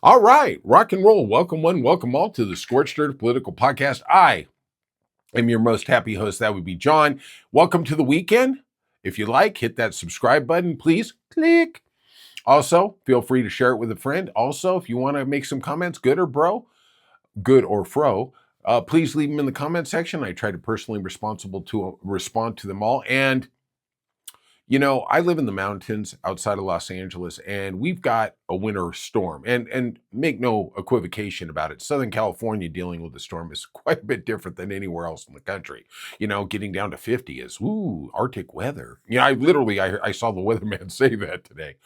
All right, rock and roll. Welcome one, welcome all to the Scorched Earth Political Podcast. I am your most happy host. That would be John. Welcome to the weekend. If you like, hit that subscribe button, please. Click. Also, feel free to share it with a friend. Also, if you want to make some comments, good or fro, please leave them in the comment section. I try to personally respond to them all. And I live in the mountains outside of Los Angeles, and we've got a winter storm. And make no equivocation about it. Southern California dealing with the storm is quite a bit different than anywhere else in the country. Getting down to 50 is Arctic weather. I saw the weatherman say that today.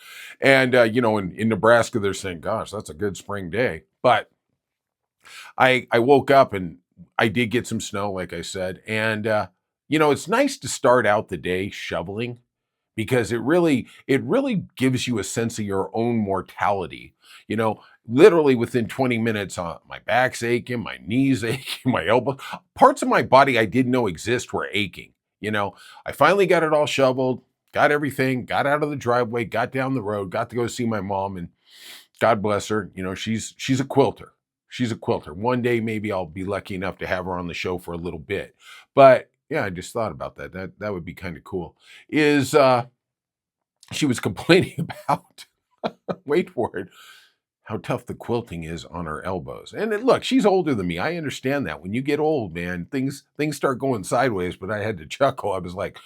And in Nebraska, they're saying, "Gosh, that's a good spring day." But I woke up and I did get some snow, like I said, and it's nice to start out the day shoveling because it really gives you a sense of your own mortality. Literally within 20 minutes, my back's aching, my knees aching, my elbow, parts of my body I didn't know exist were aching. I finally got it all shoveled, got everything, got out of the driveway, got down the road, got to go see my mom, and God bless her. She's a quilter. She's a quilter. One day maybe I'll be lucky enough to have her on the show for a little bit. But yeah, I just thought about that. That would be kind of cool. Is She was complaining about, wait for it, how tough the quilting is on her elbows. And look, she's older than me. I understand that. When you get old, man, things start going sideways. But I had to chuckle. I was like,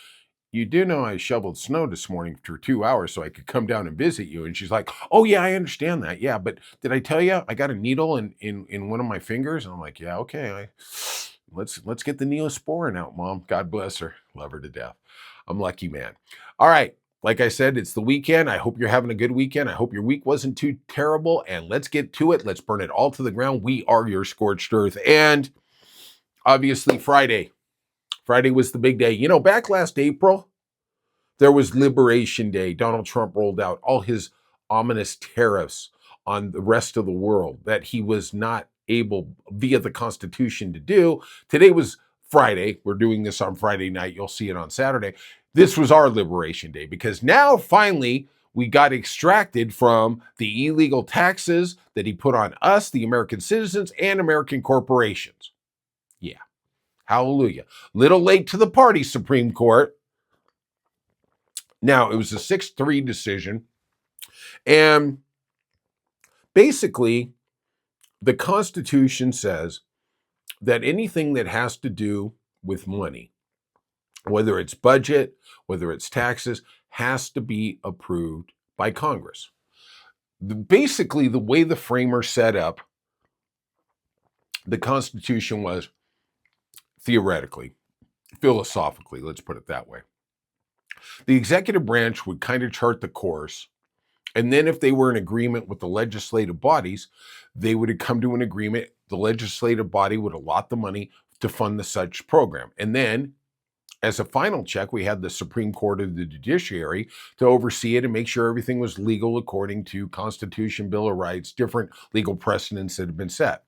"You do know I shoveled snow this morning for 2 hours so I could come down and visit you." And she's like, "Oh yeah, I understand that. Yeah, but did I tell you I got a needle in one of my fingers?" And I'm like, "Yeah, okay. Let's get the Neosporin out, Mom. God bless her. Love her to death. I'm a lucky man." All right. Like I said, it's the weekend. I hope you're having a good weekend. I hope your week wasn't too terrible. And let's get to it. Let's burn it all to the ground. We are your Scorched Earth. And obviously, Friday. Friday was the big day. Back last April, there was Liberation Day. Donald Trump rolled out all his ominous tariffs on the rest of the world that he was not able via the Constitution to do. Today was Friday. We're doing this on Friday night. You'll see it on Saturday. This was our Liberation Day because now finally we got extracted from the illegal taxes that he put on us, the American citizens, and American corporations. Yeah. Hallelujah. Little late to the party, Supreme Court. Now, it was a 6-3 decision. And basically, the Constitution says that anything that has to do with money, whether it's budget, whether it's taxes, has to be approved by Congress. Basically, the way the framers set up the Constitution was theoretically, philosophically, let's put it that way. The executive branch would kind of chart the course. And then if they were in agreement with the legislative bodies, they would come to an agreement. The legislative body would allot the money to fund the such program. And then as a final check, we had the Supreme Court of the Judiciary to oversee it and make sure everything was legal according to Constitution, Bill of Rights, different legal precedents that have been set.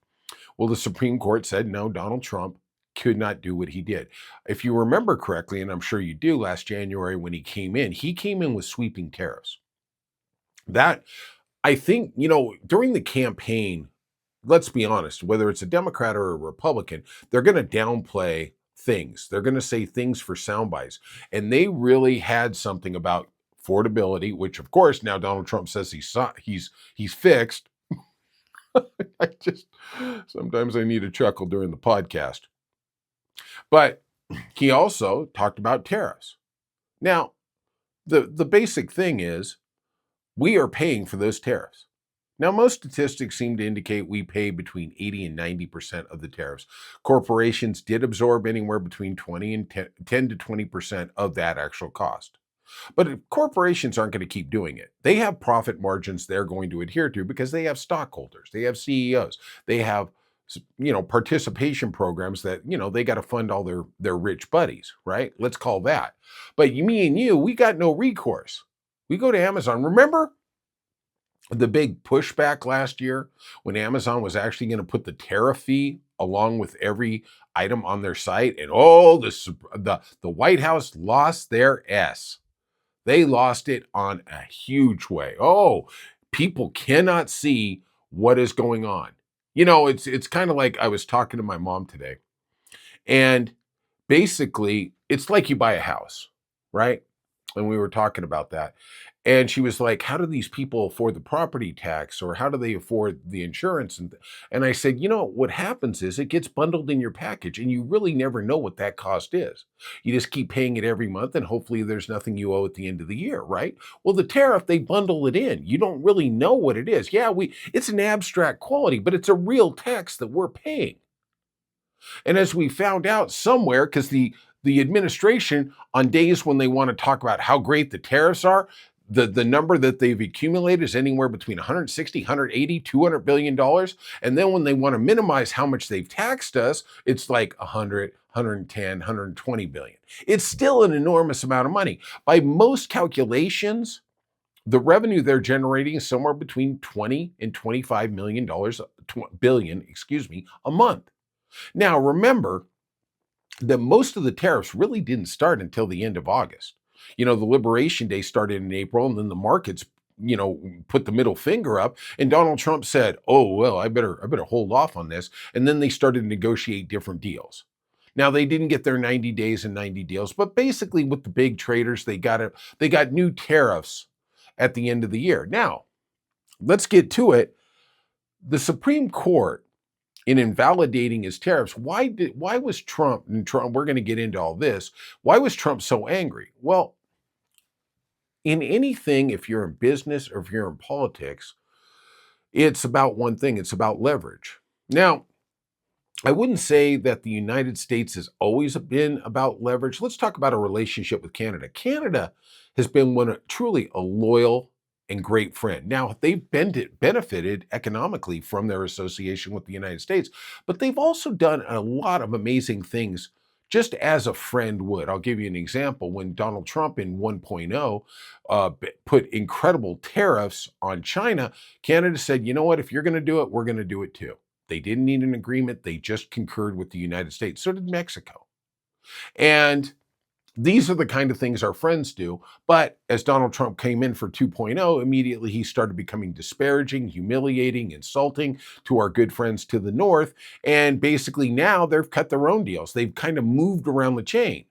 Well, the Supreme Court said, no, Donald Trump could not do what he did. If you remember correctly, and I'm sure you do, last January when he came in with sweeping tariffs. That, I think, during the campaign, let's be honest, whether it's a Democrat or a Republican, they're going to downplay things. They're going to say things for sound bites. And they really had something about affordability, which of course now Donald Trump says he's fixed. Sometimes I need a chuckle during the podcast. But he also talked about tariffs. Now, the basic thing is we are paying for those tariffs. Now, most statistics seem to indicate we pay between 80 and 90% of the tariffs. Corporations did absorb anywhere between 10 to 20% of that actual cost. But corporations aren't going to keep doing it. They have profit margins they're going to adhere to because they have stockholders, they have CEOs, they have participation programs that, they got to fund all their rich buddies, right? Let's call that. But me and you, we got no recourse. We go to Amazon. Remember the big pushback last year when Amazon was actually going to put the tariff fee along with every item on their site? And the White House lost their S. They lost it on a huge way. Oh, people cannot see what is going on. It's kind of like I was talking to my mom today, and basically, it's like you buy a house, right? And we were talking about that. And she was like, "How do these people afford the property tax, or how do they afford the insurance?" And I said, what happens is it gets bundled in your package, and you really never know what that cost is. You just keep paying it every month, and hopefully there's nothing you owe at the end of the year, right? Well, the tariff, they bundle it in. You don't really know what it is. Yeah, it's an abstract quality, but it's a real tax that we're paying. And as we found out somewhere, because the administration, on days when they want to talk about how great the tariffs are, the number that they've accumulated is anywhere between 160, 180, 200 billion dollars. And then when they want to minimize how much they've taxed us, it's like 100, 110, 120 billion. It's still an enormous amount of money. By most calculations, the revenue they're generating is somewhere between 20 and 25 million dollars, billion, excuse me, a month. Now, remember that most of the tariffs really didn't start until the end of August. The Liberation Day started in April, and then the markets, put the middle finger up, and Donald Trump said, "Oh, well, I better hold off on this." And then they started to negotiate different deals. Now, they didn't get their 90 days and 90 deals, but basically with the big traders, they got new tariffs at the end of the year. Now, let's get to it. The Supreme Court, in invalidating his tariffs, why was Trump, we're going to get into all this, why was Trump so angry? Well, in anything, if you're in business or if you're in politics, it's about one thing, it's about leverage. Now, I wouldn't say that the United States has always been about leverage. Let's talk about a relationship with Canada. Canada has been truly a loyal and great friend. Now, they've benefited economically from their association with the United States, but they've also done a lot of amazing things just as a friend would. I'll give you an example. When Donald Trump in 1.0 put incredible tariffs on China, Canada said, "You know what, if you're going to do it, we're going to do it too." They didn't need an agreement. They just concurred with the United States. So did Mexico. And these are the kind of things our friends do. But as Donald Trump came in for 2.0, immediately he started becoming disparaging, humiliating, insulting to our good friends to the north. And basically now they've cut their own deals. They've kind of moved around the chain.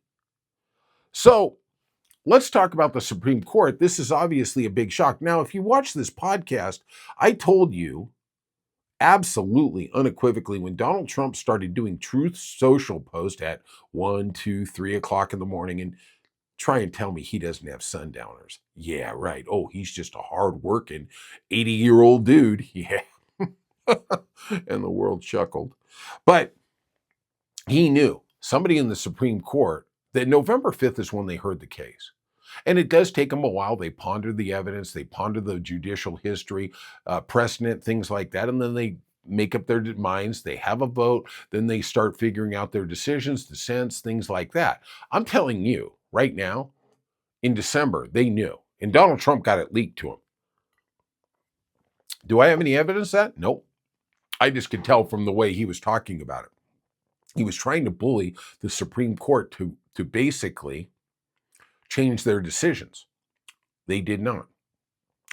So let's talk about the Supreme Court. This is obviously a big shock. Now, if you watch this podcast, I told you absolutely unequivocally, when Donald Trump started doing Truth Social post at 1, 2, 3 o'clock in the morning and try and tell me he doesn't have sundowners. Yeah, right. Oh, he's just a hard-working 80-year-old dude. Yeah. And the world chuckled. But he knew, somebody in the Supreme Court, that November 5th is when they heard the case. And it does take them a while. They ponder the evidence, they ponder the judicial history, precedent, things like that, and then they make up their minds. They have a vote. Then they start figuring out their decisions, dissents, things like that. I'm telling you, right now, in December, they knew. And Donald Trump got it leaked to him. Do I have any evidence of that? Nope. I just could tell from the way he was talking about it. He was trying to bully the Supreme Court to basically change their decisions. They did not.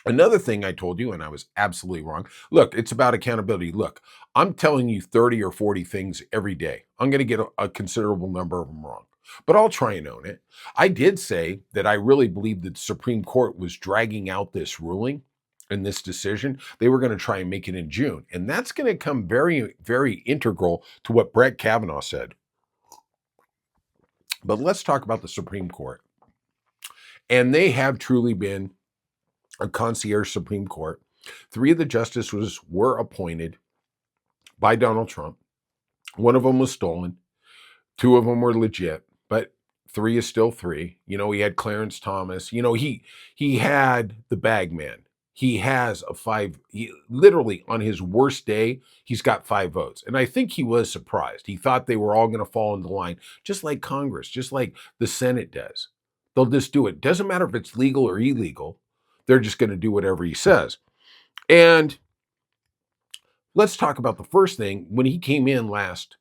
Another thing I told you, and I was absolutely wrong. Look, it's about accountability. Look, I'm telling you 30 or 40 things every day. I'm going to get a considerable number of them wrong, but I'll try and own it. I did say that I really believed that the Supreme Court was dragging out this ruling and this decision. They were going to try and make it in June. And that's going to come very, very integral to what Brett Kavanaugh said. But let's talk about the Supreme Court. And they have truly been a concierge Supreme Court. 3 of the justices were appointed by Donald Trump. 1 of them was stolen. 2 of them were legit, but 3 is still 3. He had Clarence Thomas. He had the bag man. He has literally on his worst day, he's got 5 votes. And I think he was surprised. He thought they were all going to fall into line, just like Congress, just like the Senate does. They'll just do it. Doesn't matter if it's legal or illegal. They're just going to do whatever he says. And let's talk about the first thing. When he came in last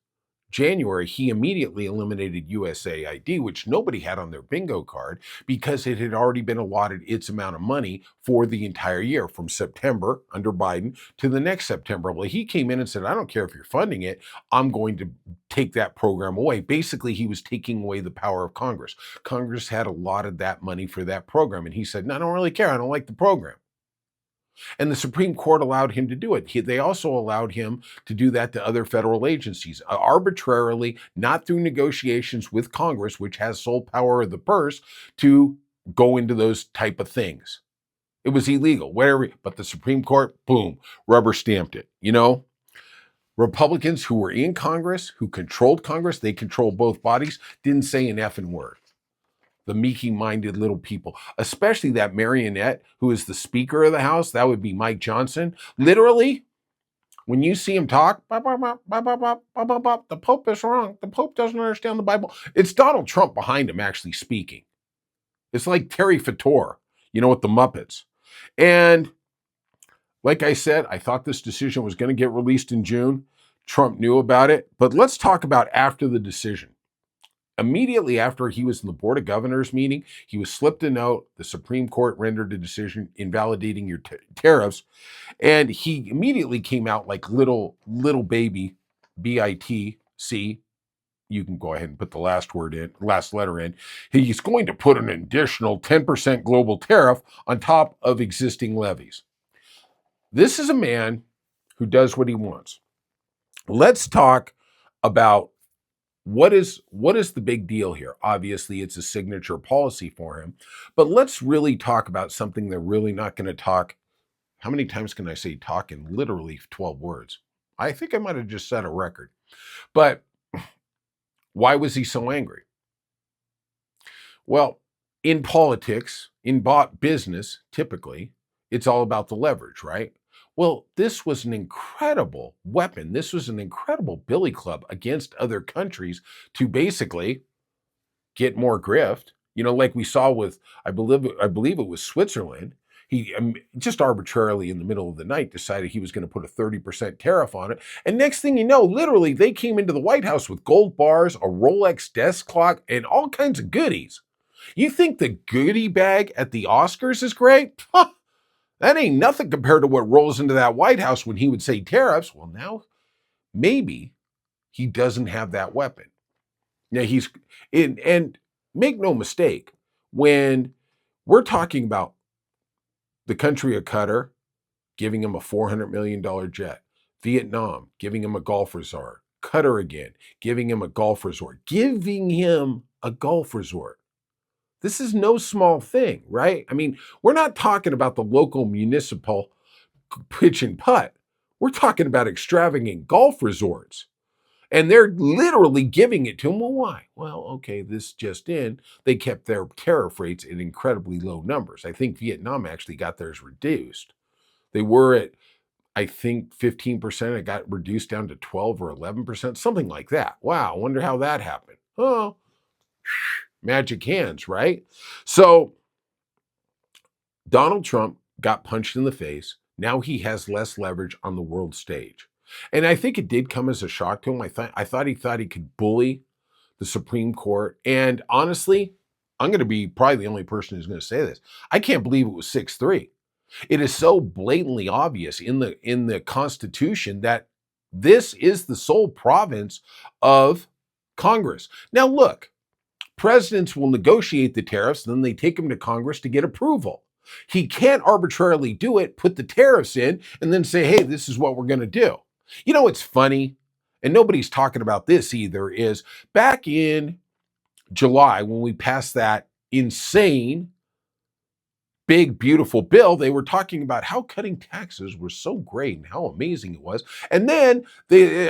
January, he immediately eliminated USAID, which nobody had on their bingo card because it had already been allotted its amount of money for the entire year from September under Biden to the next September. Well, he came in and said, I don't care if you're funding it, I'm going to take that program away. Basically, he was taking away the power of Congress. Congress had allotted that money for that program. And he said, no, I don't really care. I don't like the program. And the Supreme Court allowed him to do it. They also allowed him to do that to other federal agencies, arbitrarily, not through negotiations with Congress, which has sole power of the purse, to go into those type of things. It was illegal, whatever, but the Supreme Court, boom, rubber stamped it. You know, Republicans who were in Congress, who controlled Congress, they control both bodies, didn't say an effing word. The meeky-minded little people, especially that marionette who is the Speaker of the House, that would be Mike Johnson. Literally, when you see him talk, the Pope is wrong. The Pope doesn't understand the Bible. It's Donald Trump behind him actually speaking. It's like Terry Fator, you know, with the Muppets. And like I said, I thought this decision was going to get released in June. Trump knew about it. But let's talk about after the decision. Immediately after he was in the Board of Governors meeting, he was slipped a note. The Supreme Court rendered a decision invalidating your tariffs. And he immediately came out like little baby, B-I-T-C. You can go ahead and put the last letter in. He's going to put an additional 10% global tariff on top of existing levies. This is a man who does what he wants. Let's talk about what is the big deal here? Obviously, it's a signature policy for him. But let's really talk about something they're really not going to talk. How many times can I say talk in literally 12 words? I think I might have just set a record. But why was he so angry? Well, in politics, in business, typically, it's all about the leverage, right? Well, this was an incredible weapon. This was an incredible billy club against other countries to basically get more grift. You know, like we saw with, I believe it was Switzerland. He just arbitrarily in the middle of the night decided he was going to put a 30% tariff on it. And next thing you know, literally, they came into the White House with gold bars, a Rolex desk clock, and all kinds of goodies. You think the goodie bag at the Oscars is great? Huh. That ain't nothing compared to what rolls into that White House when he would say tariffs. Well, now maybe he doesn't have that weapon. Now he's in, and make no mistake, when we're talking about the country of Qatar giving him a $400 million jet, Vietnam giving him a golf resort, Qatar again giving him a golf resort, This is no small thing, right? I mean, we're not talking about the local municipal pitch and putt. We're talking about extravagant golf resorts. And they're literally giving it to them. Well, why? Well, okay, this just in, they kept their tariff rates at incredibly low numbers. I think Vietnam actually got theirs reduced. They were at, I think, 15%. It got reduced down to 12 or 11%, something like that. Wow, I wonder how that happened. Oh, magic hands, right? So Donald Trump got punched in the face. Now he has less leverage on the world stage. And I think it did come as a shock to him. I thought he could bully the Supreme Court. And honestly, I'm going to be probably the only person who's going to say this. I can't believe it was 6-3. It is so blatantly obvious in the Constitution that this is the sole province of Congress. Now, look, presidents will negotiate the tariffs, then they take them to Congress to get approval. He can't arbitrarily do it, put the tariffs in, and then say, hey, this is what we're going to do. You know what's funny, and nobody's talking about this either, is back in July when we passed that insane, big, beautiful bill, they were talking about how cutting taxes were so great and how amazing it was. And then,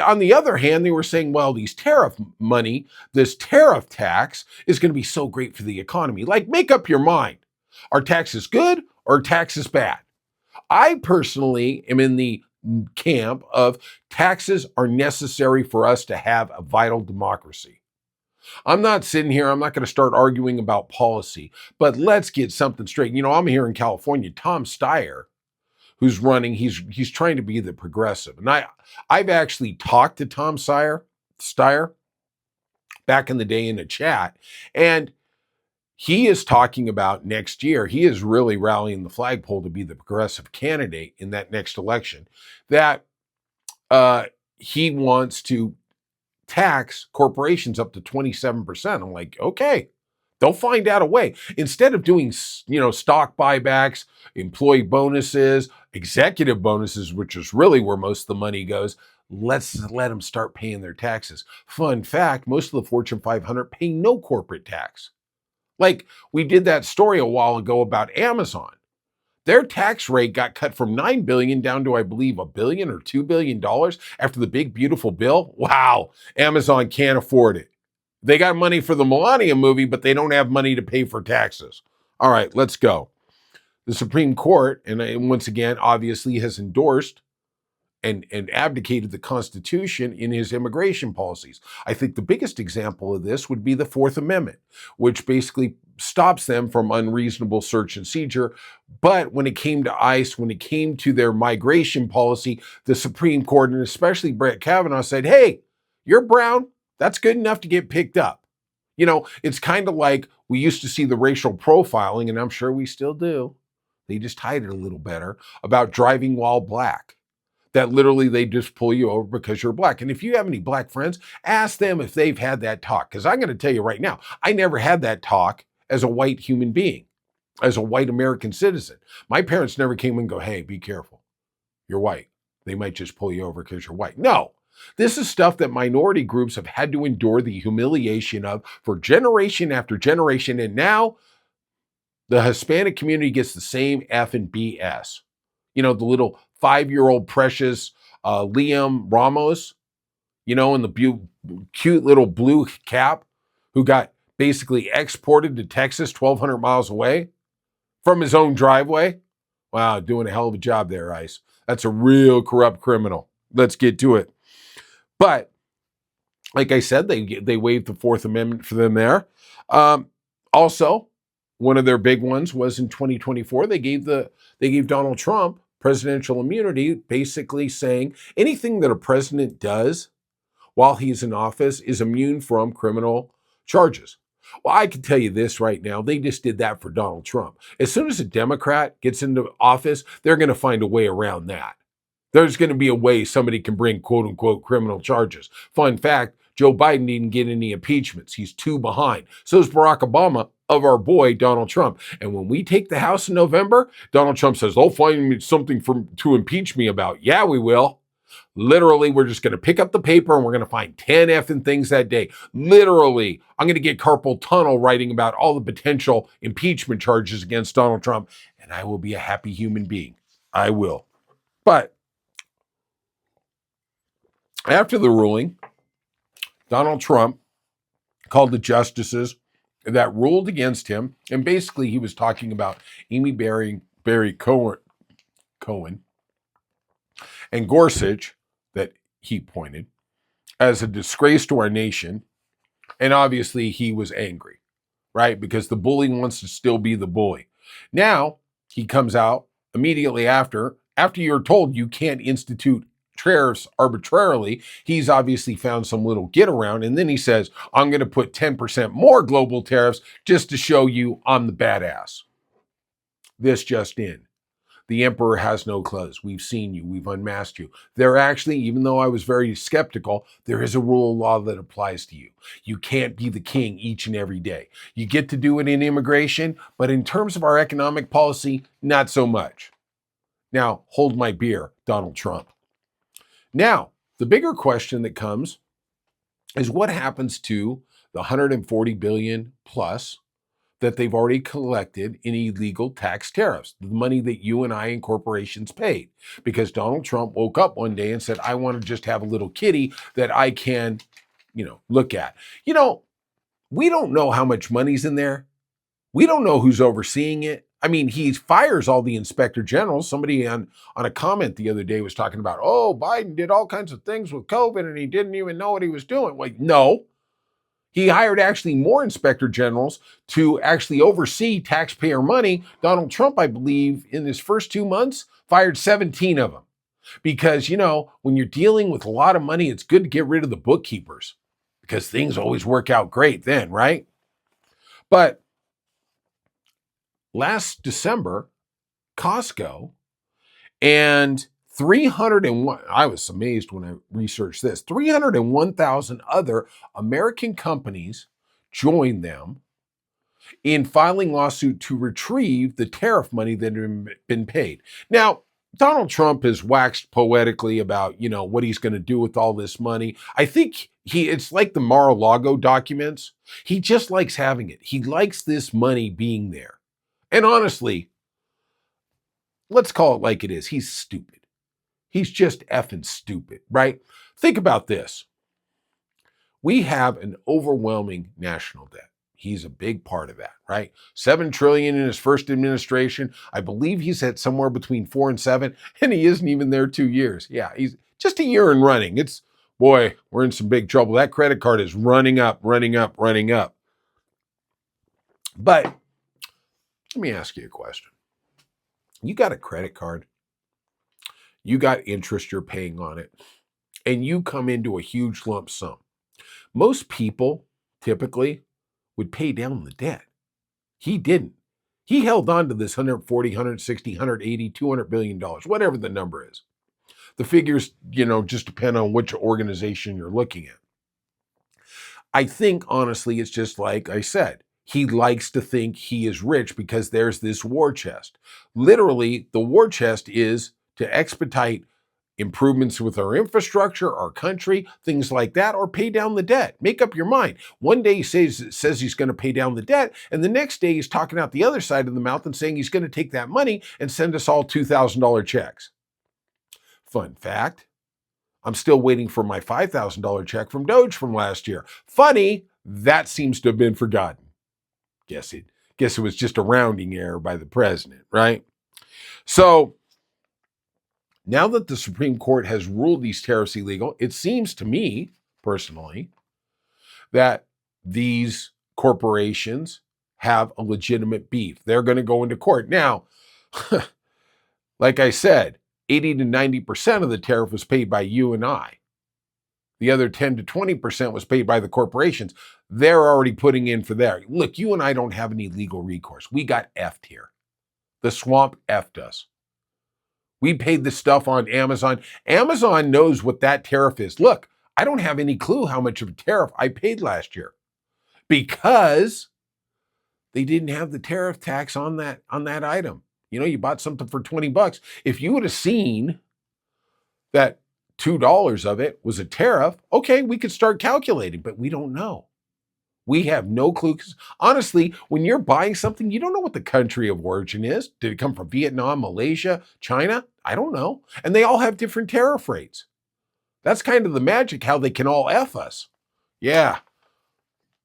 on the other hand, they were saying, well, this tariff tax is going to be so great for the economy. Like, make up your mind. Are taxes good or are taxes bad? I personally am in the camp of taxes are necessary for us to have a vital democracy. I'm not sitting here, I'm not going to start arguing about policy, but let's get something straight. You know, I'm here in California, Tom Steyer, who's running, he's trying to be the progressive. And I've actually talked to Tom Steyer Steyer back in the day in a chat. And he is talking about next year. He is really rallying the flagpole to be the progressive candidate in that next election. That he wants to tax corporations up to 27%. I'm like, okay, they'll find out a way. Instead of doing, stock buybacks, employee bonuses, executive bonuses, which is really where most of the money goes, let's let them start paying their taxes. Fun fact, most of the Fortune 500 pay no corporate tax. Like we did that story a while ago about Amazon. Their tax rate got cut from $9 billion down to, I believe, $1 billion or $2 billion after the big, beautiful bill. Wow, Amazon can't afford it. They got money for the Melania movie, but they don't have money to pay for taxes. All right, let's go. The Supreme Court, and once again, obviously has endorsed and abdicated the Constitution in his immigration policies. I think the biggest example of this would be the Fourth Amendment, which basically stops them from unreasonable search and seizure. But when it came to ICE, when it came to their migration policy, the Supreme Court, and especially Brett Kavanaugh, said, hey, you're brown. That's good enough to get picked up. It's kind of like we used to see the racial profiling, and I'm sure we still do. They just hide it a little better, about driving while black. That literally they just pull you over because you're black. And if you have any black friends, ask them if they've had that talk. Because I'm going to tell you right now, I never had that talk as a white human being, as a white American citizen. My parents never came and go, hey, be careful. You're white. They might just pull you over because you're white. No, this is stuff that minority groups have had to endure the humiliation of for generation after generation. And now the Hispanic community gets the same F and BS. The little 5-year-old precious Liam Ramos, in the cute little blue cap, who got basically exported to Texas 1,200 miles away from his own driveway. Wow, doing a hell of a job there, ICE. That's a real corrupt criminal. Let's get to it. But like I said, they waived the Fourth Amendment for them there. Also, one of their big ones was in 2024. They gave Donald Trump presidential immunity, basically saying anything that a president does while he's in office is immune from criminal charges. Well, I can tell you this right now. They just did that for Donald Trump. As soon as a Democrat gets into office, they're going to find a way around that. There's going to be a way somebody can bring quote unquote criminal charges. Fun fact, Joe Biden didn't get any impeachments. He's 2 behind. So is Barack Obama of our boy, Donald Trump. And when we take the House in November, Donald Trump says, they'll find me something to impeach me about. Yeah, we will. Literally, we're just going to pick up the paper and we're going to find 10 effing things that day. Literally, I'm going to get carpal tunnel writing about all the potential impeachment charges against Donald Trump, and I will be a happy human being. I will. But after the ruling, Donald Trump called the justices that ruled against him, and basically he was talking about Amy Barry Cohen and Gorsuch, that he pointed as a disgrace to our nation. And obviously he was angry, right? Because the bully wants to still be the bully. Now he comes out immediately after you're told you can't institute tariffs arbitrarily. He's obviously found some little get around. And then he says, I'm going to put 10% more global tariffs just to show you I'm the badass. This just in. The emperor has no clothes. We've seen you. We've unmasked you. There actually, even though I was very skeptical, there is a rule of law that applies to you. You can't be the king each and every day. You get to do it in immigration, but in terms of our economic policy, not so much. Now, hold my beer, Donald Trump. Now, the bigger question that comes is what happens to the 140 billion plus that they've already collected in illegal tax tariffs, the money that you and I and corporations paid. Because Donald Trump woke up one day and said, I want to just have a little kitty that I can, look at. We don't know how much money's in there. We don't know who's overseeing it. I mean, he fires all the inspector generals. Somebody on a comment the other day was talking about, Biden did all kinds of things with COVID and he didn't even know what he was doing. Like, no. He hired actually more inspector generals to actually oversee taxpayer money. Donald Trump, I believe, in his first 2 months, fired 17 of them. Because, when you're dealing with a lot of money, it's good to get rid of the bookkeepers because things always work out great then, right? But last December, Costco and 301, I was amazed when I researched this, 301,000 other American companies joined them in filing lawsuit to retrieve the tariff money that had been paid. Now, Donald Trump has waxed poetically about, what he's going to do with all this money. I think it's like the Mar-a-Lago documents. He just likes having it. He likes this money being there. And honestly, let's call it like it is. He's stupid. He's just effing stupid, right? Think about this. We have an overwhelming national debt. He's a big part of that, right? $7 trillion in his first administration. I believe he's at somewhere between 4 and 7, and he isn't even there 2 years. Yeah, he's just a year and running. Boy, we're in some big trouble. That credit card is running up, running up, running up. But let me ask you a question. You got a credit card, you got interest you're paying on it, and you come into a huge lump sum. Most people typically would pay down the debt. He didn't. He held on to this 140, 160, 180, $200 billion, whatever the number is. The figures, just depend on which organization you're looking at. I think, honestly, it's just like I said. He likes to think he is rich because there's this war chest. Literally, the war chest is to expedite improvements with our infrastructure, our country, things like that, or pay down the debt. Make up your mind. One day he says he's going to pay down the debt, and the next day he's talking out the other side of the mouth and saying he's going to take that money and send us all $2,000 checks. Fun fact, I'm still waiting for my $5,000 check from Doge from last year. Funny, that seems to have been forgotten. Guess it was just a rounding error by the president, right? So, now that the Supreme Court has ruled these tariffs illegal, it seems to me, personally, that these corporations have a legitimate beef. They're going to go into court. Now, like I said, 80 to 90% of the tariff was paid by you and I. The other 10 to 20% was paid by the corporations. They're already putting in for there. Look, you and I don't have any legal recourse. We got effed here. The swamp effed us. We paid the stuff on Amazon. Amazon knows what that tariff is. Look, I don't have any clue how much of a tariff I paid last year because they didn't have the tariff tax on that item. You bought something for $20. If you would have seen that $2 of it was a tariff, okay, we could start calculating, but we don't know. We have no clue. Honestly, when you're buying something, you don't know what the country of origin is. Did it come from Vietnam, Malaysia, China? I don't know. And they all have different tariff rates. That's kind of the magic, how they can all F us. Yeah.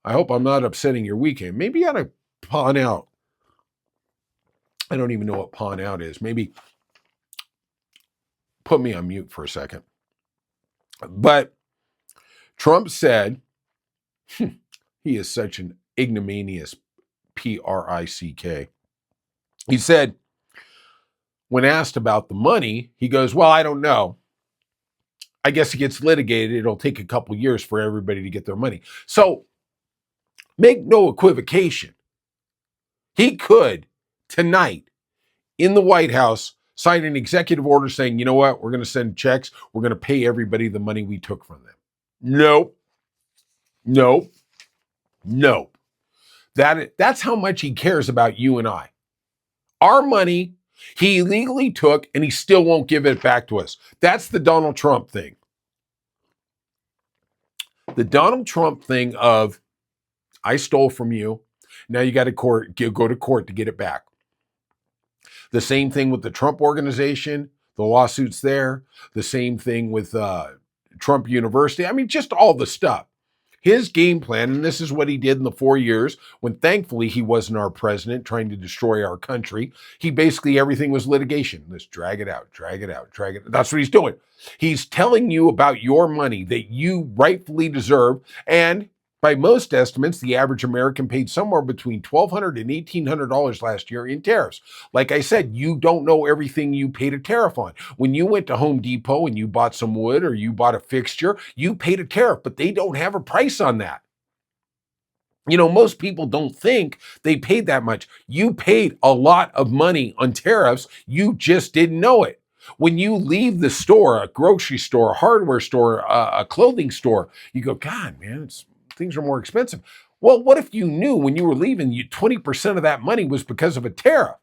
I hope I'm not upsetting your weekend. Maybe you ought to pawn out. I don't even know what pawn out is. Maybe put me on mute for a second. But Trump said, he is such an ignominious prick. He said, when asked about the money, he goes, well, I don't know. I guess it gets litigated. It'll take a couple years for everybody to get their money. So make no equivocation. He could tonight in the White House sign an executive order saying, you know what, we're going to send checks. We're going to pay everybody the money we took from them. Nope. That's how much he cares about you and I. Our money, he illegally took, and he still won't give it back to us. That's the Donald Trump thing. The Donald Trump thing of, I stole from you, now you got to go to court to get it back. The same thing with the Trump organization, the lawsuits there. The same thing with Trump University. I mean, just all the stuff. His game plan, and this is what he did in the 4 years when thankfully he wasn't our president trying to destroy our country. He basically, everything was litigation. Let's drag it out. That's what he's doing. He's telling you about your money that you rightfully deserve. And By most estimates, the average American paid somewhere between $1,200 and $1,800 last year in tariffs. Like I said, you don't know everything you paid a tariff on. When you went to Home Depot and you bought some wood or you bought a fixture, you paid a tariff, but they don't have a price on that. You know, most people don't think they paid that much. You paid a lot of money on tariffs. You just didn't know it. When you leave the store, a grocery store, a hardware store, a clothing store, you go, God, man, things are more expensive. Well, what if you knew when you were leaving, 20% of that money was because of a tariff?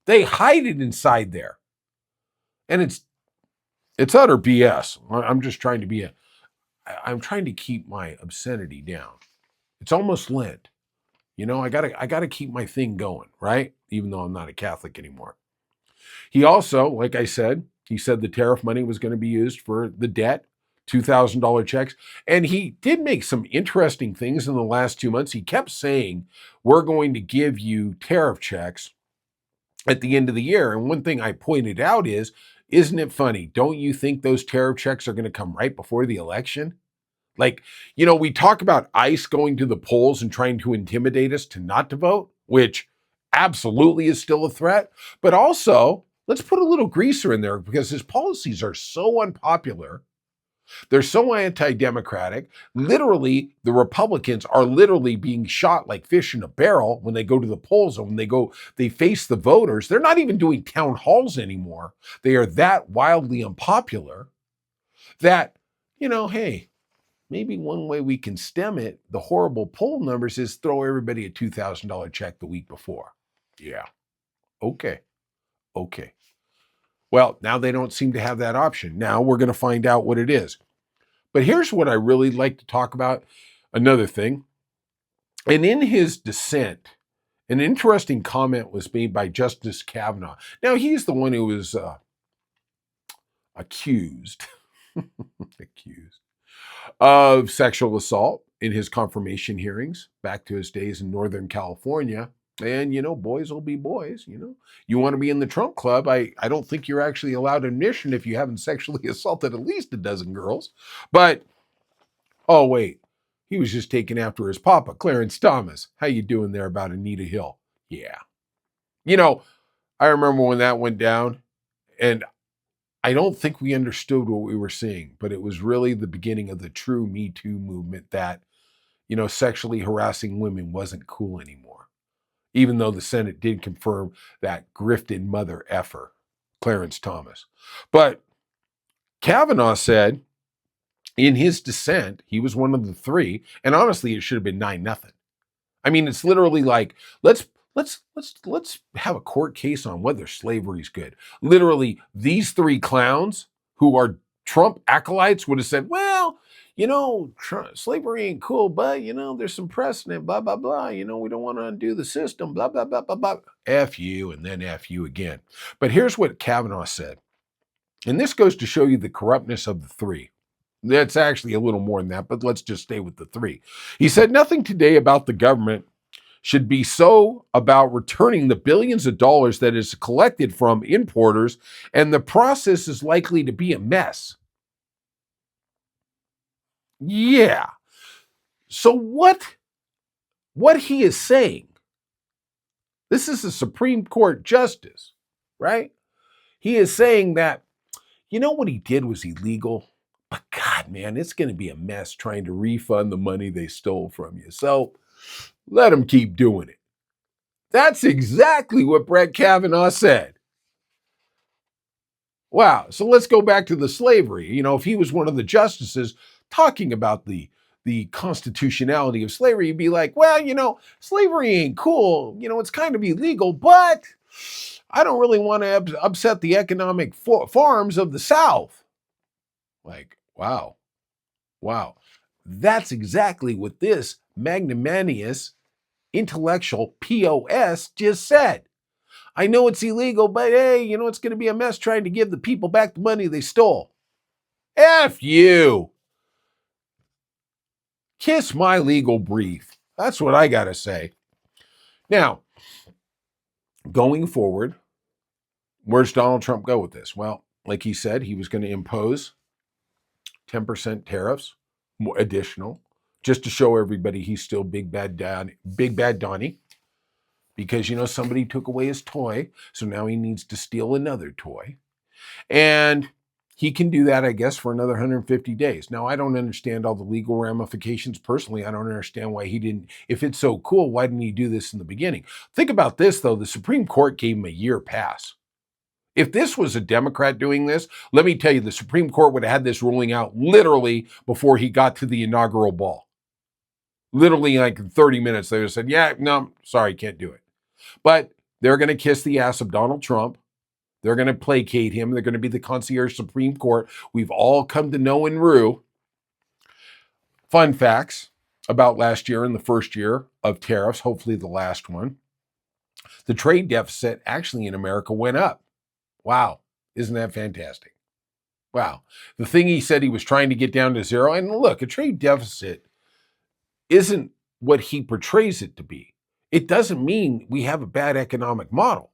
They hide it inside there. And it's utter BS. I'm just trying to I'm trying to keep my obscenity down. It's almost Lent. You know, I gotta keep my thing going, right? Even though I'm not a Catholic anymore. He also, like I said, he said the tariff money was going to be used for the debt, $2,000 checks. And he did make some interesting things in the last 2 months. He kept saying, we're going to give you tariff checks at the end of the year. And one thing I pointed out is, isn't it funny? Don't you think those tariff checks are going to come right before the election? Like, you know, we talk about ICE going to the polls and trying to intimidate us to not to vote, which absolutely is still a threat. But also, let's put a little greaser in there because his policies are so unpopular. They're so anti-democratic. Literally, the Republicans are literally being shot like fish in a barrel when they go to the polls and when they face the voters. They're not even doing town halls anymore. They are that wildly unpopular that, you know, hey, maybe one way we can stem it, the horrible poll numbers, is throw everybody a $2,000 check the week before. Yeah. Okay. Well, now they don't seem to have that option. Now we're going to find out what it is. But here's what I really like to talk about. Another thing. And in his dissent, an interesting comment was made by Justice Kavanaugh. Now, he's the one who was accused of sexual assault in his confirmation hearings back to his days in Northern California. And, you know, boys will be boys, you know. You want to be in the Trump Club, I don't think you're actually allowed admission if you haven't sexually assaulted at least a dozen girls. But, oh, wait, he was just taken after his papa, Clarence Thomas. How you doing there about Anita Hill? Yeah. You know, I remember when that went down, and I don't think we understood what we were seeing, but it was really the beginning of the true Me Too movement that, you know, sexually harassing women wasn't cool anymore. Even though the Senate did confirm that grifted mother effer, Clarence Thomas. But Kavanaugh said in his dissent, he was one of the three, and honestly, it should have been 9-0. I mean, it's literally like, let's have a court case on whether slavery is good. Literally, these three clowns who are Trump acolytes would have said, well, you know, slavery ain't cool, but, you know, there's some precedent, blah, blah, blah. You know, we don't want to undo the system, blah, blah, blah, blah, blah. F you, and then F you again. But here's what Kavanaugh said. And this goes to show you the corruptness of the three. That's actually a little more than that, but let's just stay with the three. He said, nothing today about the government should be so about returning the billions of dollars that is collected from importers, and the process is likely to be a mess. Yeah. So what he is saying, this is a Supreme Court justice, right? He is saying that, you know, what he did was illegal, but God, man, it's going to be a mess trying to refund the money they stole from you. So let him keep doing it. That's exactly what Brett Kavanaugh said. Wow. So let's go back to the slavery. You know, if he was one of the justices talking about the constitutionality of slavery, he'd be like, well, you know, slavery ain't cool. You know, it's kind of illegal, but I don't really want to upset the economic farms of the South. Like, wow. That's exactly what this magnanimous intellectual POS just said. I know it's illegal, but hey, you know, it's going to be a mess trying to give the people back the money they stole. F you. Kiss my legal brief. That's what I got to say. Now, going forward, where's Donald Trump go with this? Well, like he said, he was going to impose 10% tariffs, more additional, just to show everybody he's still Big Bad Donnie, because, somebody took away his toy, so now he needs to steal another toy. And he can do that, I guess, for another 150 days. Now, I don't understand all the legal ramifications. Personally, I don't understand why he didn't. If it's so cool, why didn't he do this in the beginning? Think about this, though. The Supreme Court gave him a year pass. If this was a Democrat doing this, let me tell you, the Supreme Court would have had this ruling out literally before he got to the inaugural ball. Literally, like in 30 minutes, they would have said, yeah, no, sorry, can't do it. But they're going to kiss the ass of Donald Trump. They're going to placate him. They're going to be the concierge Supreme Court we've all come to know and rue. Fun facts about last year and the first year of tariffs, hopefully the last one. The trade deficit actually in America went up. Wow. Isn't that fantastic? Wow. The thing he said he was trying to get down to zero, and look, a trade deficit isn't what he portrays it to be. It doesn't mean we have a bad economic model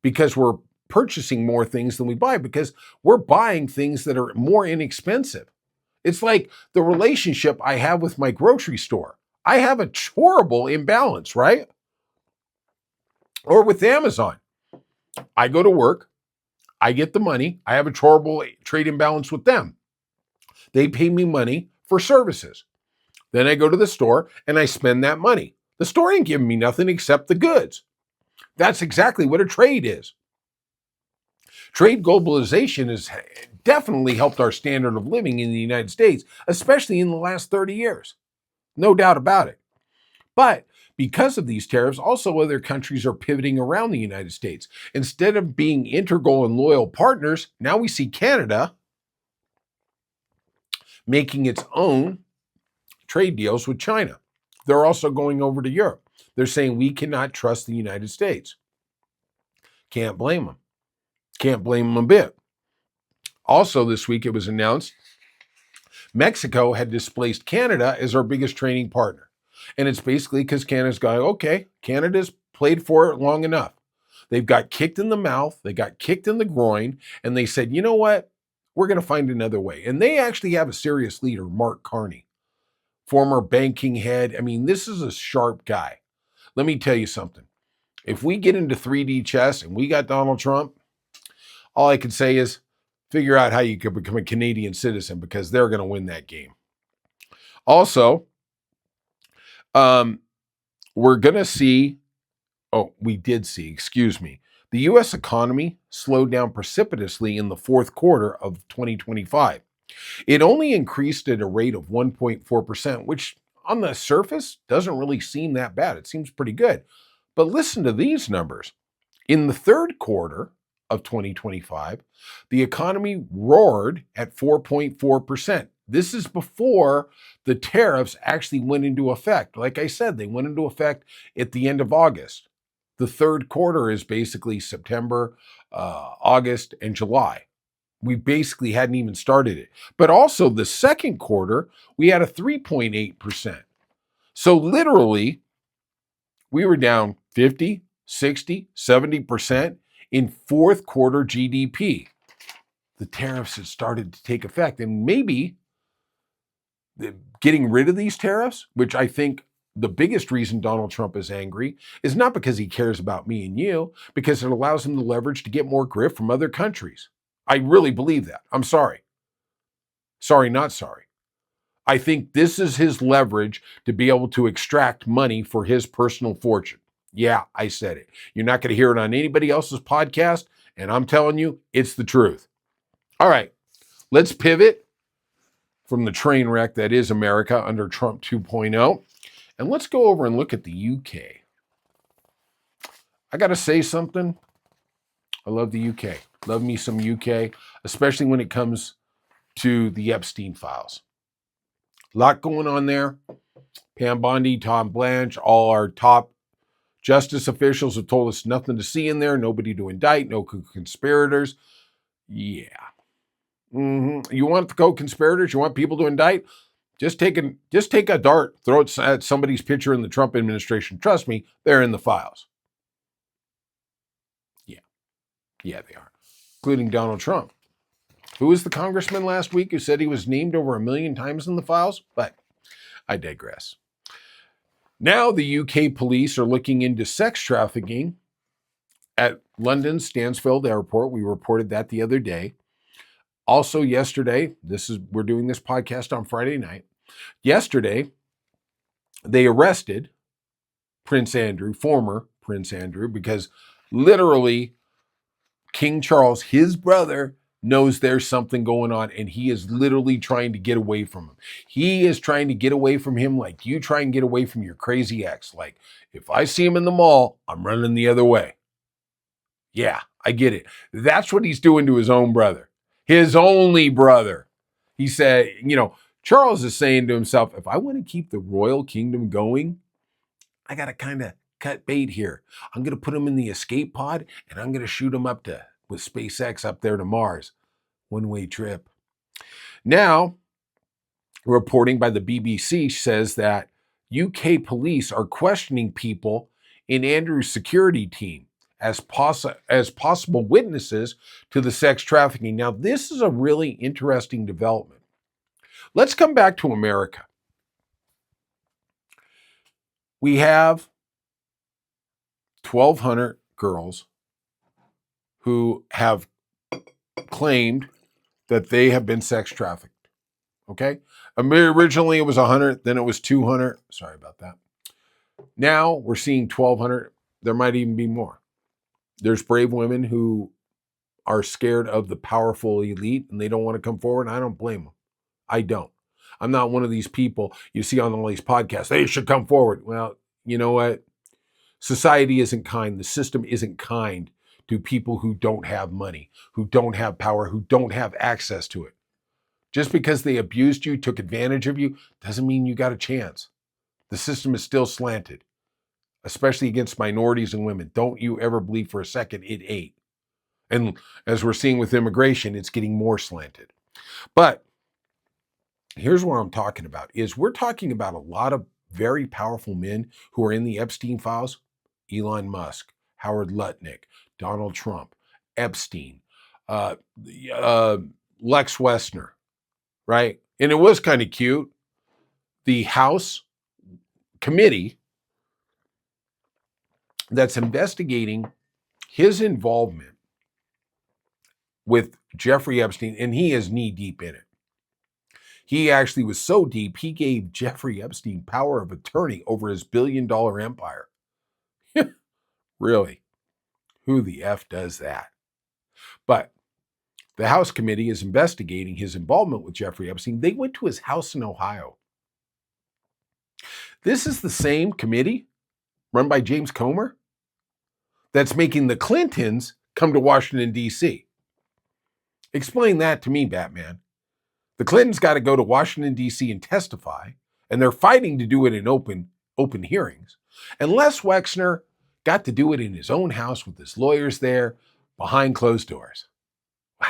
because we're purchasing more things than we buy, because we're buying things that are more inexpensive. It's like the relationship I have with my grocery store. I have a horrible imbalance, right? Or with Amazon. I go to work, I get the money, I have a horrible trade imbalance with them. They pay me money for services. Then I go to the store and I spend that money. The store ain't giving me nothing except the goods. That's exactly what a trade is. Trade globalization has definitely helped our standard of living in the United States, especially in the last 30 years. No doubt about it. But because of these tariffs, also other countries are pivoting around the United States. Instead of being integral and loyal partners, now we see Canada making its own trade deals with China. They're also going over to Europe. They're saying we cannot trust the United States. Can't blame them. Can't blame them a bit. Also this week it was announced Mexico had displaced Canada as our biggest trading partner. And it's basically because Canada's going, okay, Canada's played for it long enough. They've got kicked in the mouth, they got kicked in the groin, and they said, you know what? We're going to find another way. And they actually have a serious leader, Mark Carney, former banking head. I mean, this is a sharp guy. Let me tell you something. If we get into 3D chess and we got Donald Trump, all I can say is figure out how you can become a Canadian citizen, because they're going to win that game. Also, we're going to see, the U.S. economy slowed down precipitously in the fourth quarter of 2025. It only increased at a rate of 1.4%, which on the surface doesn't really seem that bad. It seems pretty good. But listen to these numbers. In the third quarter of 2025, the economy roared at 4.4%. This is before the tariffs actually went into effect. Like I said, they went into effect at the end of August. The third quarter is basically September, August, and July. We basically hadn't even started it. But also the second quarter, we had a 3.8%. So literally, we were down 50, 60, 70% in fourth quarter GDP. The tariffs had started to take effect. And maybe getting rid of these tariffs, which I think the biggest reason Donald Trump is angry, is not because he cares about me and you, because it allows him the leverage to get more grip from other countries. I really believe that. I'm sorry. Sorry, not sorry. I think this is his leverage to be able to extract money for his personal fortune. Yeah, I said it. You're not going to hear it on anybody else's podcast, and I'm telling you, it's the truth. All right, let's pivot from the train wreck that is America under Trump 2.0, and let's go over and look at the UK. I got to say something. I love the UK. Love me some UK, especially when it comes to the Epstein files. A lot going on there. Pam Bondi, Tom Blanche, all our top justice officials have told us nothing to see in there, nobody to indict, no conspirators. Yeah. You want the co-conspirators? You want people to indict? Just take a dart, throw it at somebody's picture in the Trump administration. Trust me, they're in the files. Yeah, they are, including Donald Trump. Who was the congressman last week who said he was named over 1 million times in the files? But I digress. Now the UK police are looking into sex trafficking at London's Stansfield Airport. We reported that the other day. Also yesterday, we're doing this podcast on Friday night. Yesterday, they arrested Prince Andrew, former Prince Andrew, because literally King Charles, his brother, knows there's something going on, and he is literally trying to get away from him. He is trying to get away from him like you try and get away from your crazy ex. Like, if I see him in the mall, I'm running the other way. Yeah, I get it. That's what he's doing to his own brother, his only brother. He said, Charles is saying to himself, if I want to keep the royal kingdom going, I got to kind of cut bait here. I'm going to put him in the escape pod, and I'm going to shoot him with SpaceX up there to Mars. One-way trip. Now, reporting by the BBC says that UK police are questioning people in Andrew's security team as possible witnesses to the sex trafficking. Now, this is a really interesting development. Let's come back to America. We have 1,200 girls who have claimed that they have been sex trafficked. Okay? Originally it was 100, then it was 200. Sorry about that. Now we're seeing 1,200. There might even be more. There's brave women who are scared of the powerful elite and they don't want to come forward. And I don't blame them. I don't. I'm not one of these people you see on all these podcasts. They should come forward. Well, you know what? Society isn't kind. The system isn't kind to people who don't have money, who don't have power, who don't have access to it. Just because they abused you, took advantage of you, doesn't mean you got a chance. The system is still slanted, especially against minorities and women. Don't you ever believe for a second it ain't. And as we're seeing with immigration, it's getting more slanted. But here's what I'm talking about, is we're talking about a lot of very powerful men who are in the Epstein files. Elon Musk, Howard Lutnick, Donald Trump, Epstein, Lex Wessner, right? And it was kind of cute. The House committee that's investigating his involvement with Jeffrey Epstein, and he is knee deep in it. He actually was so deep, he gave Jeffrey Epstein power of attorney over his billion-dollar empire. Really? Who the F does that? But the House committee is investigating his involvement with Jeffrey Epstein. They went to his house in Ohio. This is the same committee run by James Comer that's making the Clintons come to Washington, D.C. Explain that to me, Batman. The Clintons got to go to Washington, D.C. and testify, and they're fighting to do it in open hearings. And Les Wexner got to do it in his own house with his lawyers there behind closed doors. Wow.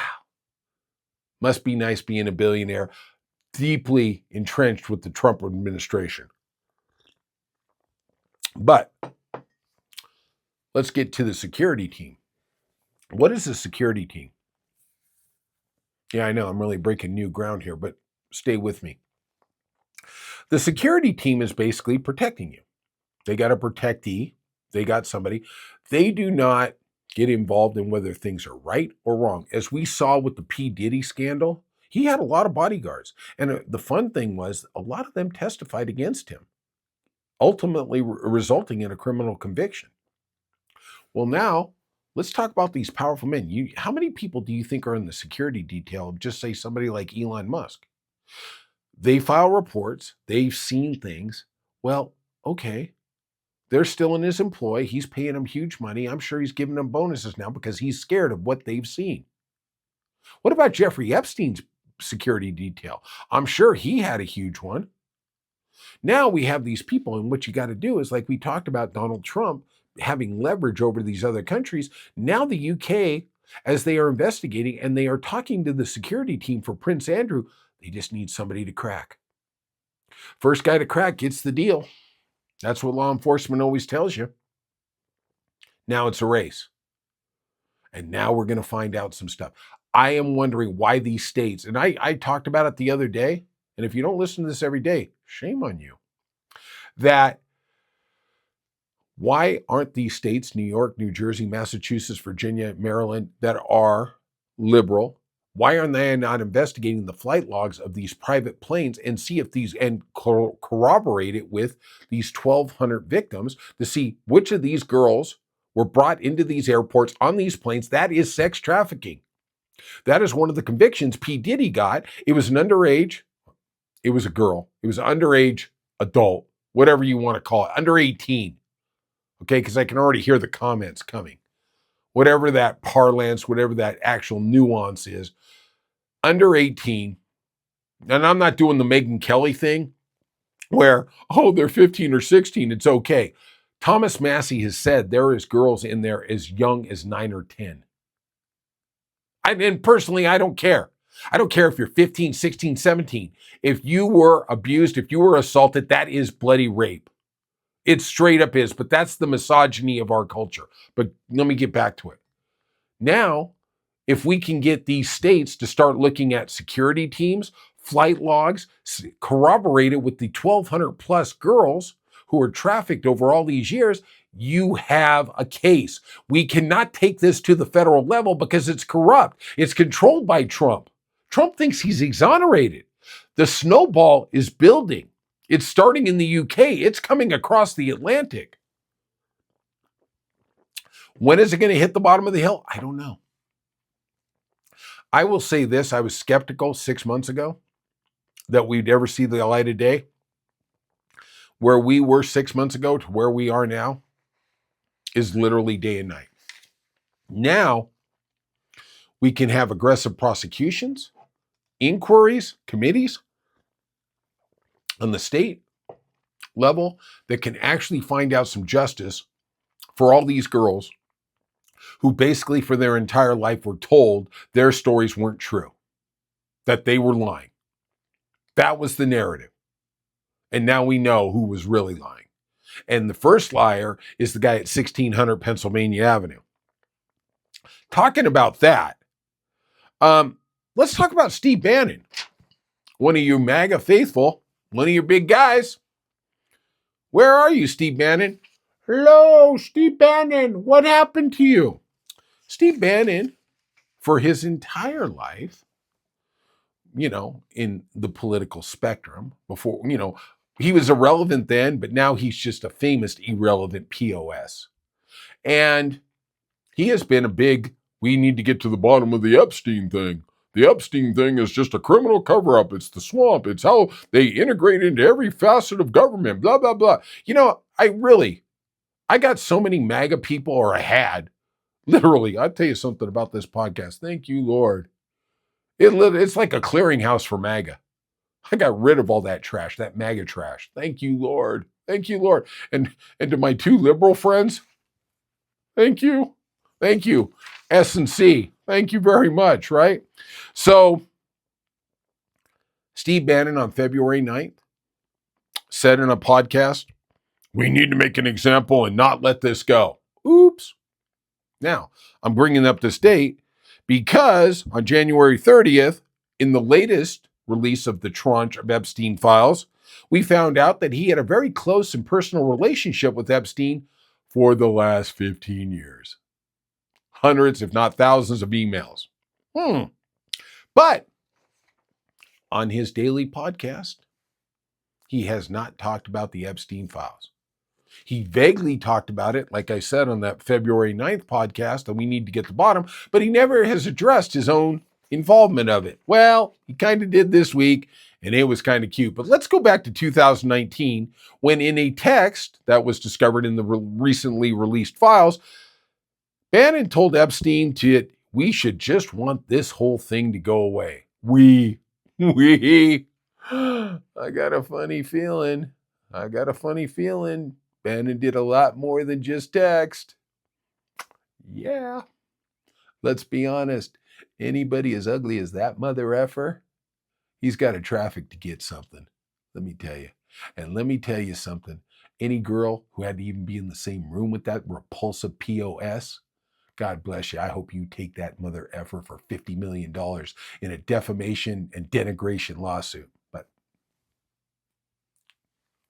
Must be nice being a billionaire, deeply entrenched with the Trump administration. But let's get to the security team. What is the security team? Yeah, I know I'm really breaking new ground here, but stay with me. The security team is basically protecting you. They got a protectee. They got somebody. They do not get involved in whether things are right or wrong. As we saw with the P. Diddy scandal, he had a lot of bodyguards. And the fun thing was a lot of them testified against him, ultimately resulting in a criminal conviction. Well, now let's talk about these powerful men. How many people do you think are in the security detail of just say somebody like Elon Musk? They file reports. They've seen things. Well, okay. They're still in his employ. He's paying them huge money. I'm sure he's giving them bonuses now because he's scared of what they've seen. What about Jeffrey Epstein's security detail? I'm sure he had a huge one. Now we have these people, and what you got to do is, like we talked about Donald Trump having leverage over these other countries. Now the UK, as they are investigating and they are talking to the security team for Prince Andrew, they just need somebody to crack. First guy to crack gets the deal. That's what law enforcement always tells you. Now it's a race. And now we're going to find out some stuff. I am wondering why these states, and I talked about it the other day, and if you don't listen to this every day, shame on you. That why aren't these states, New York, New Jersey, Massachusetts, Virginia, Maryland, that are liberal, why are they not investigating the flight logs of these private planes and see if these, and corroborate it with these 1,200 victims to see which of these girls were brought into these airports on these planes? That is sex trafficking. That is one of the convictions P. Diddy got. It was an underage, it was a girl, it was an underage adult, whatever you want to call it, under 18. Okay, because I can already hear the comments coming. Whatever that parlance, whatever that actual nuance is, under 18, and I'm not doing the Megyn Kelly thing where, oh, they're 15 or 16, it's okay. Thomas Massey has said there is girls in there as young as 9 or 10. And personally, I don't care. I don't care if you're 15, 16, 17. If you were abused, if you were assaulted, that is bloody rape. It straight up is, but that's the misogyny of our culture. But let me get back to it. Now, if we can get these states to start looking at security teams, flight logs, corroborated with the 1,200 plus girls who were trafficked over all these years, you have a case. We cannot take this to the federal level because it's corrupt. It's controlled by Trump. Trump thinks he's exonerated. The snowball is building. It's starting in the UK. It's coming across the Atlantic. When is it going to hit the bottom of the hill? I don't know. I will say this. I was skeptical 6 months ago that we'd ever see the light of day. Where we were 6 months ago to where we are now is literally day and night. Now, we can have aggressive prosecutions, inquiries, committees on the state level that can actually find out some justice for all these girls who basically for their entire life were told their stories weren't true, that they were lying. That was the narrative. And now we know who was really lying. And the first liar is the guy at 1600 Pennsylvania Avenue. Talking about that, let's talk about Steve Bannon, one of you MAGA faithful, one of your big guys. Where are you, Steve Bannon? Hello, Steve Bannon. What happened to you? Steve Bannon, for his entire life, in the political spectrum, before, he was irrelevant then, but now he's just a famous irrelevant POS. And he has been a big, we need to get to the bottom of the Epstein thing. The Epstein thing is just a criminal cover-up. It's the swamp. It's how they integrate into every facet of government, blah, blah, blah. I got so many MAGA people, or I had, literally, I'll tell you something about this podcast. Thank you, Lord. It's like a clearinghouse for MAGA. I got rid of all that trash, that MAGA trash. Thank you, Lord. Thank you, Lord. And to my two liberal friends, thank you. Thank you. S&C. Thank you very much, right? So, Steve Bannon on February 9th said in a podcast, we need to make an example and not let this go. Oops. Now, I'm bringing up this date because on January 30th, in the latest release of the tranche of Epstein files, we found out that he had a very close and personal relationship with Epstein for the last 15 years. Hundreds, if not thousands of emails. But on his daily podcast, he has not talked about the Epstein files. He vaguely talked about it, like I said on that February 9th podcast, that we need to get to the bottom, but he never has addressed his own involvement of it. Well, he kind of did this week, and it was kind of cute. But let's go back to 2019, when in a text that was discovered in the recently released files, Bannon told Epstein we should just want this whole thing to go away. I got a funny feeling. Bannon did a lot more than just text. Yeah. Let's be honest. Anybody as ugly as that mother effer, he's got to traffic to get something. Let me tell you. And let me tell you something. Any girl who had to even be in the same room with that repulsive POS, God bless you. I hope you take that mother effer for $50 million in a defamation and denigration lawsuit. But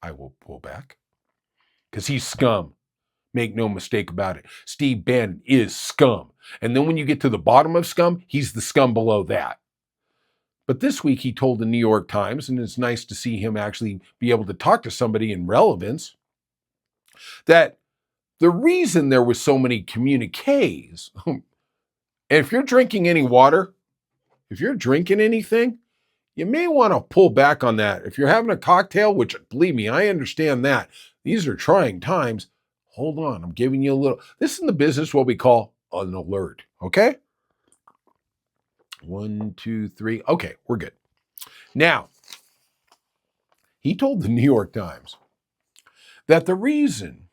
I will pull back. Because he's scum. Make no mistake about it. Steve Bannon is scum. And then when you get to the bottom of scum, he's the scum below that. But this week he told the New York Times, and it's nice to see him actually be able to talk to somebody in relevance, that the reason there was so many communiques, and if you're drinking any water, if you're drinking anything, you may want to pull back on that. If you're having a cocktail, which believe me, I understand that. These are trying times. Hold on, I'm giving you a little. This is in the business what we call an alert, okay? 1, 2, 3. Okay, we're good. Now, he told the New York Times that the reason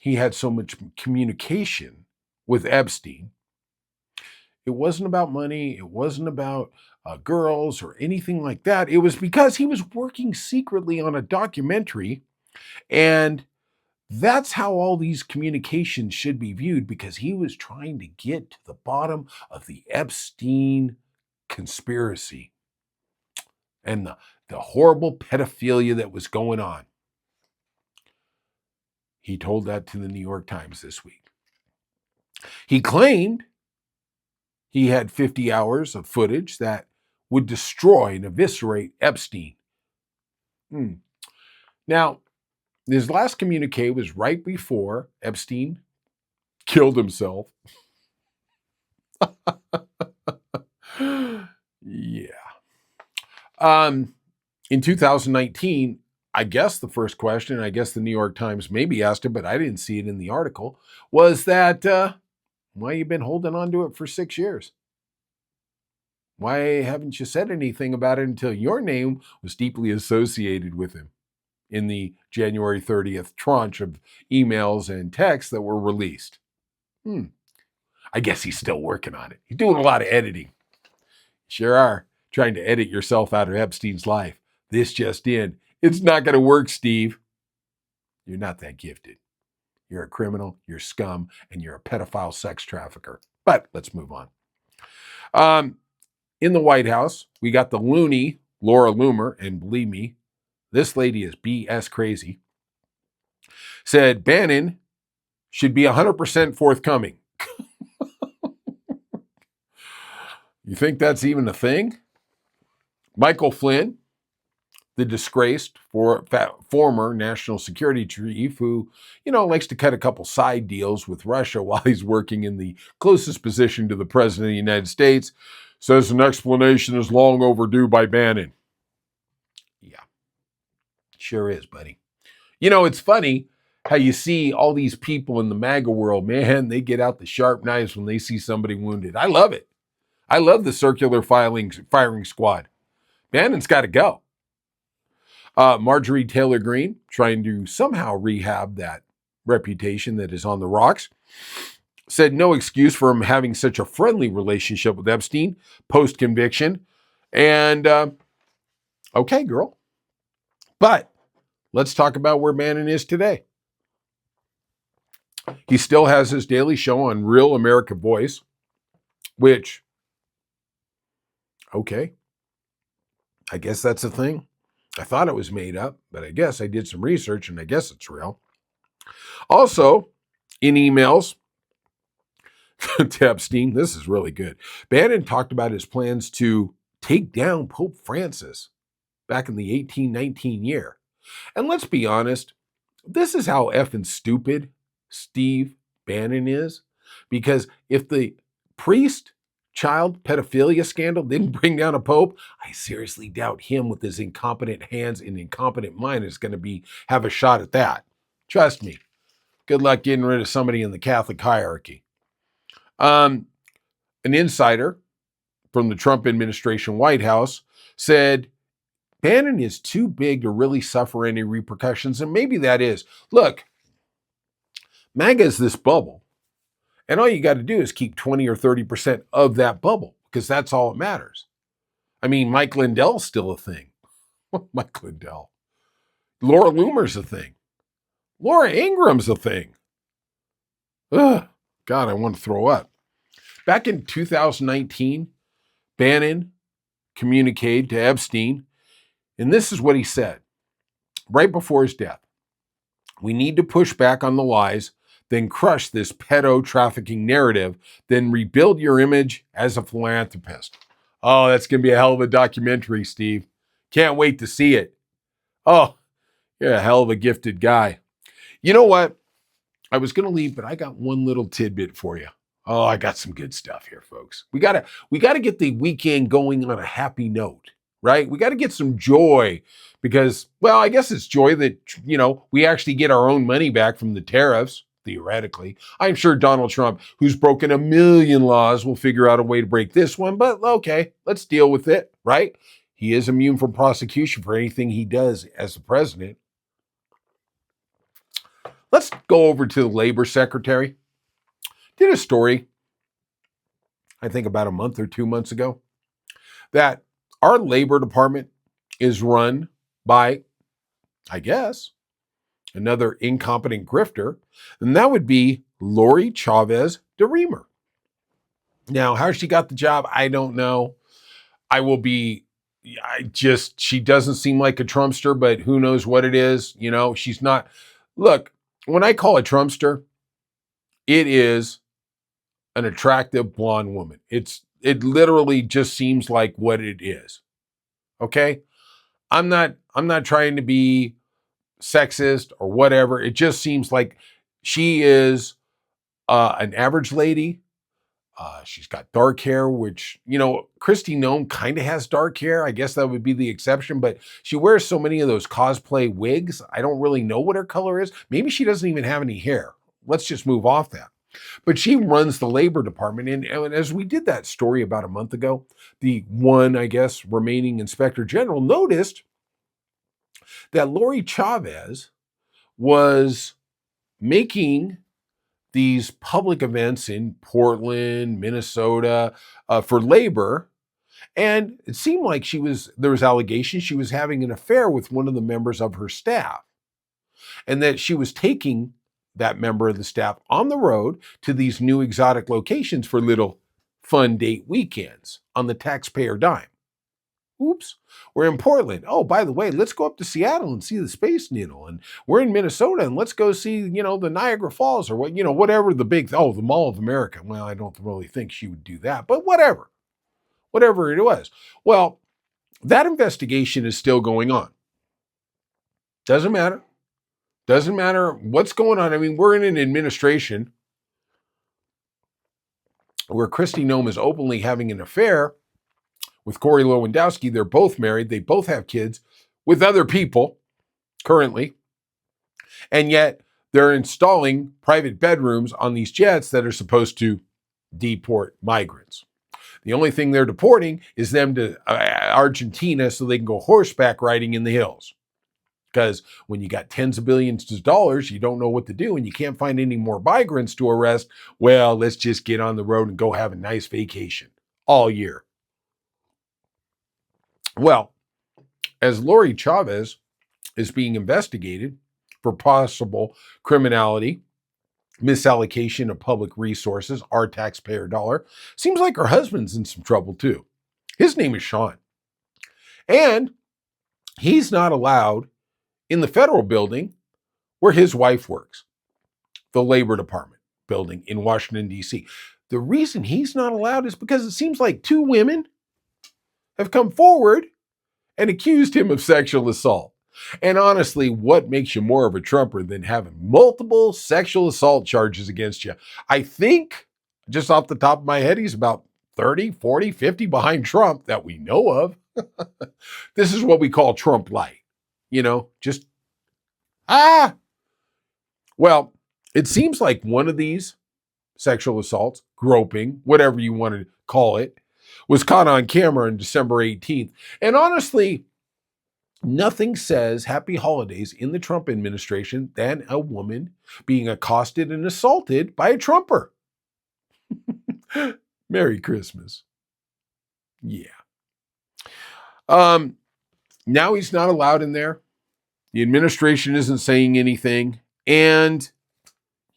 he had so much communication with Epstein, it wasn't about money, it wasn't about girls or anything like that. It was because he was working secretly on a documentary, and that's how all these communications should be viewed, because he was trying to get to the bottom of the Epstein conspiracy and the horrible pedophilia that was going on. He told that to the New York Times this week. He claimed he had 50 hours of footage that would destroy and eviscerate Epstein. Now, his last communique was right before Epstein killed himself. Yeah. In 2019, I guess the first question, I guess the New York Times maybe asked it, but I didn't see it in the article, was that, why you been holding on to it for 6 years? Why haven't you said anything about it until your name was deeply associated with him in the January 30th tranche of emails and texts that were released? I guess he's still working on it. He's doing a lot of editing. Sure are. Trying to edit yourself out of Epstein's life. This just in. It's not going to work, Steve. You're not that gifted. You're a criminal, you're scum, and you're a pedophile sex trafficker. But let's move on. In the White House, we got the loony Laura Loomer, and believe me, this lady is BS crazy, said Bannon should be 100% forthcoming. You think that's even a thing? Michael Flynn, the disgraced former national security chief who, likes to cut a couple side deals with Russia while he's working in the closest position to the president of the United States, says an explanation is long overdue by Bannon. Yeah, sure is, buddy. It's funny how you see all these people in the Maga world, man, they get out the sharp knives when they see somebody wounded. I love it. I love the circular firing squad. Bannon's got to go. Marjorie Taylor Greene, trying to somehow rehab that reputation that is on the rocks, said no excuse for him having such a friendly relationship with Epstein post-conviction. And, okay, girl. But let's talk about where Bannon is today. He still has his daily show on Real America Voice, which, okay, I guess that's a thing. I thought it was made up, but I guess I did some research and I guess it's real. Also, in emails to Epstein, this is really good. Bannon talked about his plans to take down Pope Francis back in the 1819 year. And let's be honest, this is how effing stupid Steve Bannon is. Because if the priest-child pedophilia scandal didn't bring down a pope, I seriously doubt him with his incompetent hands and incompetent mind is going to have a shot at that. Trust me. Good luck getting rid of somebody in the Catholic hierarchy. An insider from the Trump administration White House said Bannon is too big to really suffer any repercussions, and maybe that is. Look, MAGA is this bubble, and all you got to do is keep 20 or 30% of that bubble, because that's all that matters. I mean, Mike Lindell's still a thing. Mike Lindell. Laura Loomer's a thing. Laura Ingram's a thing. Ugh, God, I want to throw up. Back in 2019, Bannon communicated to Epstein, and this is what he said. right before his death. We need to push back on the lies, then crush this pedo trafficking narrative, then rebuild your image as a philanthropist. Oh, that's going to be a hell of a documentary, Steve. Can't wait to see it. Oh, you're a hell of a gifted guy. You know what? I was going to leave, but I got one little tidbit for you. Oh, I got some good stuff here, folks. We gotta get the weekend going on a happy note, right? We got to get some joy because, well, I guess it's joy that, we actually get our own money back from the tariffs, theoretically. I'm sure Donald Trump, who's broken a million laws, will figure out a way to break this one, but okay, let's deal with it, right? He is immune from prosecution for anything he does as the president. Let's go over to the labor secretary. Did a story, I think about a month or 2 months ago, that our labor department is run by, I guess, another incompetent grifter, and that would be Lori Chavez DeRemer. Now, how she got the job, I don't know. She doesn't seem like a Trumpster, but who knows what it is. She's not. Look, when I call a Trumpster, it is an attractive blonde woman. It literally just seems like what it is. Okay? I'm not trying to be sexist or whatever. It just seems like she is an average lady. She's got dark hair, which, Kristi Noem kind of has dark hair. I guess that would be the exception, but she wears so many of those cosplay wigs. I don't really know what her color is. Maybe she doesn't even have any hair. Let's just move off that. But she runs the labor department. And as we did that story about a month ago, the one, I guess, remaining inspector general noticed that Lori Chavez was making these public events in Portland, Minnesota, for labor. And it seemed like there was allegations she was having an affair with one of the members of her staff, and that she was taking that member of the staff on the road to these new exotic locations for little fun date weekends on the taxpayer dime. Oops, we're in Portland. Oh, by the way, let's go up to Seattle and see the Space Needle. And we're in Minnesota and let's go see, the Niagara Falls or whatever the the Mall of America. Well, I don't really think she would do that, but whatever it was. Well, that investigation is still going on. Doesn't matter. Doesn't matter what's going on. I mean, we're in an administration where Kristi Noem is openly having an affair with Corey Lewandowski. They're both married. They both have kids with other people currently. And yet they're installing private bedrooms on these jets that are supposed to deport migrants. The only thing they're deporting is them to Argentina so they can go horseback riding in the hills. Because when you got tens of billions of dollars, you don't know what to do and you can't find any more migrants to arrest. Well, let's just get on the road and go have a nice vacation all year. Well, as Lori Chavez is being investigated for possible criminality, misallocation of public resources, our taxpayer dollar, seems like her husband's in some trouble too. His name is Sean. And he's not allowed in the federal building where his wife works, the Labor Department building in Washington, D.C. The reason he's not allowed is because it seems like two women have come forward and accused him of sexual assault. And honestly, what makes you more of a Trumper than having multiple sexual assault charges against you? I think, just off the top of my head, he's about 30, 40, 50 behind Trump that we know of. This is what we call Trump light. Well, it seems like one of these sexual assaults, groping, whatever you want to call it, was caught on camera on December 18th. And honestly, nothing says happy holidays in the Trump administration than a woman being accosted and assaulted by a Trumper. Merry Christmas. Yeah. Now he's not allowed in there. The administration isn't saying anything. And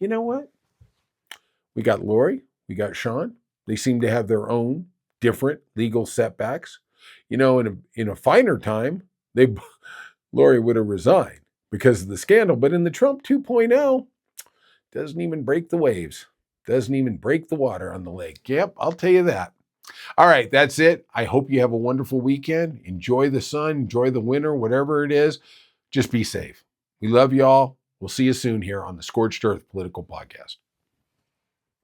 you know what? We got Lori, we got Sean. They seem to have their own different legal setbacks. In a finer time, Lori would have resigned because of the scandal. But in the Trump 2.0, doesn't even break the waves, doesn't even break the water on the lake. Yep, I'll tell you that. All right, that's it. I hope you have a wonderful weekend. Enjoy the sun, enjoy the winter, whatever it is. Just be safe. We love y'all. We'll see you soon here on the Scorched Earth Political Podcast.